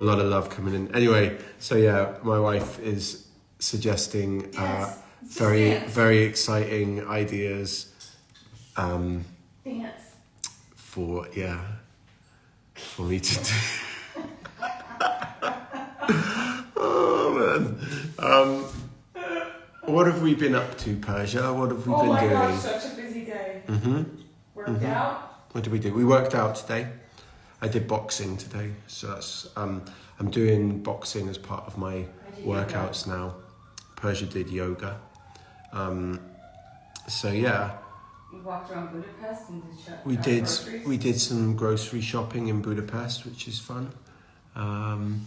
A lot of love coming in. Anyway, so yeah, my wife is suggesting very exciting ideas for me to do. Oh man. What have we been up to, Persia? What have we been doing? Oh my gosh, such a busy day. Worked out. What did we do? We worked out today. I did boxing today, so that's I'm doing boxing as part of my workouts now. Persia did yoga. So yeah. We walked around Budapest and did groceries. We did some grocery shopping in Budapest, which is fun. And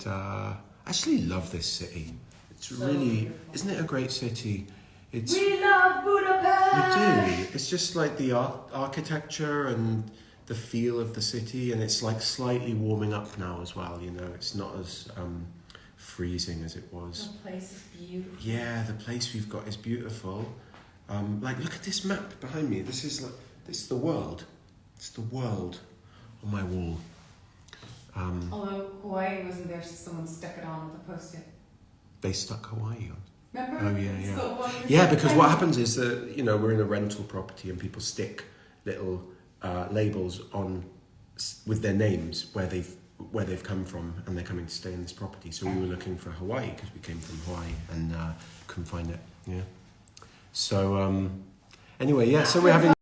I actually love this city. It's so really beautiful. Isn't it a great city? We love Budapest! We do. It's just like the architecture and the feel of the city, and it's like slightly warming up now as well, you know. It's not as freezing as it was. The place is beautiful. Yeah, the place we've got is beautiful. Like, look at this map behind me. This is the world. It's the world on my wall. Although Hawaii wasn't there, so someone stuck it on with a post-it. They stuck Hawaii on. Remember? Oh yeah. Because what happens is that, you know, we're in a rental property and people stick little labels on with their names where they've come from, and they're coming to stay in this property. So we were looking for Hawaii because we came from Hawaii and couldn't find it. Yeah. So anyway, yeah. So we're having.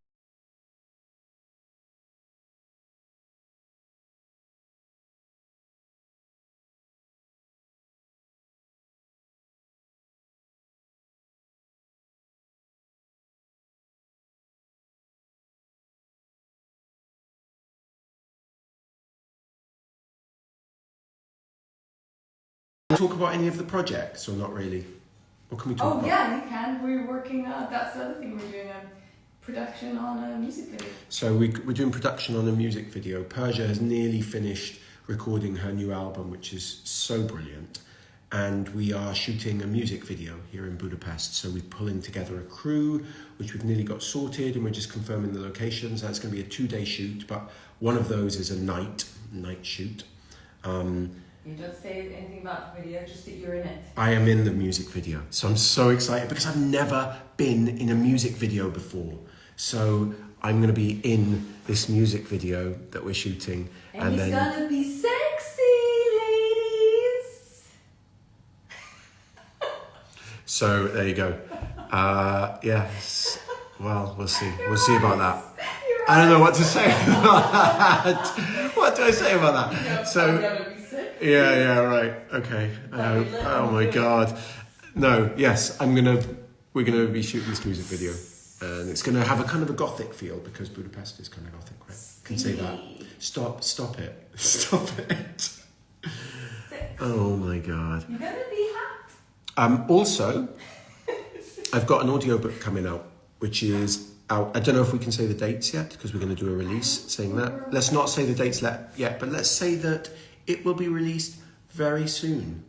Talk about any of the projects, or not really? What can we talk about? Oh yeah, we can. We're working on, that's the other thing, we're doing a production on a music video. So we're doing production on a music video. Persia has nearly finished recording her new album, which is so brilliant. And we are shooting a music video here in Budapest. So we're pulling together a crew, which we've nearly got sorted, and we're just confirming the locations. That's going to be a 2-day shoot, but one of those is a night shoot. You don't say anything about the video, just that you're in it. I am in the music video, so I'm so excited because I've never been in a music video before. So I'm going to be in this music video that we're shooting. And it's going to be sexy, ladies! So there you go. Yes. Well, we'll see. We'll see about that. I don't know what to say about that. What do I say about that? So. Yeah, right. Okay. Oh my God. No, yes, we're gonna be shooting this music video, and it's gonna have a kind of a gothic feel because Budapest is kind of gothic, right? Can say that. Stop it. Stop it. Oh my God. You're gonna be hot. Also, I've got an audiobook coming out, which is out. I don't know if we can say the dates yet because we're gonna do a release saying that. Let's not say the dates yet, but let's say that it will be released very soon.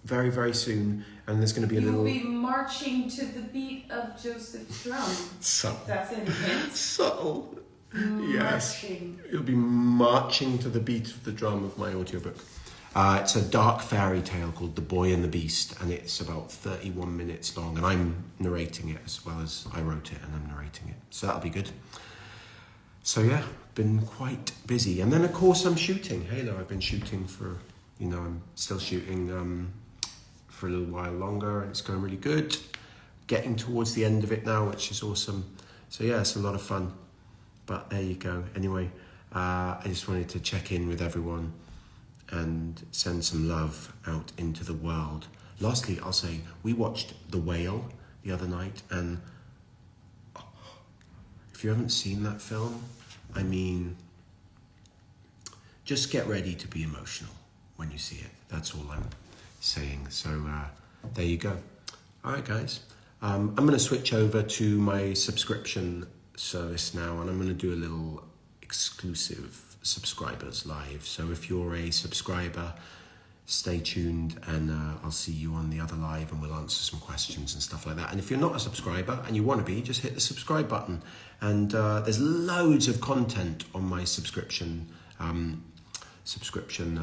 Very, very soon. And there's going to be You'll be marching to the beat of Joseph's drum. Subtle. That's any hint. Subtle. Marching. Yes. It'll be marching to the beat of the drum of my audiobook. It's a dark fairy tale called The Boy and the Beast, and it's about 31 minutes long, and I'm narrating it as well as I wrote it, and I'm narrating it. So that'll be good. So yeah, been quite busy. And then of course I'm shooting Halo. I've been shooting for, I'm still shooting for a little while longer, and it's going really good. Getting towards the end of it now, which is awesome. So yeah, it's a lot of fun. But there you go. Anyway, I just wanted to check in with everyone and send some love out into the world. Lastly, I'll say we watched The Whale the other night, and if you haven't seen that film, I mean, just get ready to be emotional when you see it. That's all I'm saying. So there you go. All right, guys. I'm going to switch over to my subscription service now, and I'm going to do a little exclusive subscribers live. So if you're a subscriber, stay tuned, and I'll see you on the other live, and we'll answer some questions and stuff like that. And if you're not a subscriber and you want to be, just hit the subscribe button. And there's loads of content on my subscription subscription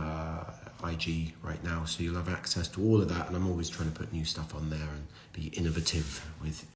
IG right now, so you'll have access to all of that, and I'm always trying to put new stuff on there and be innovative with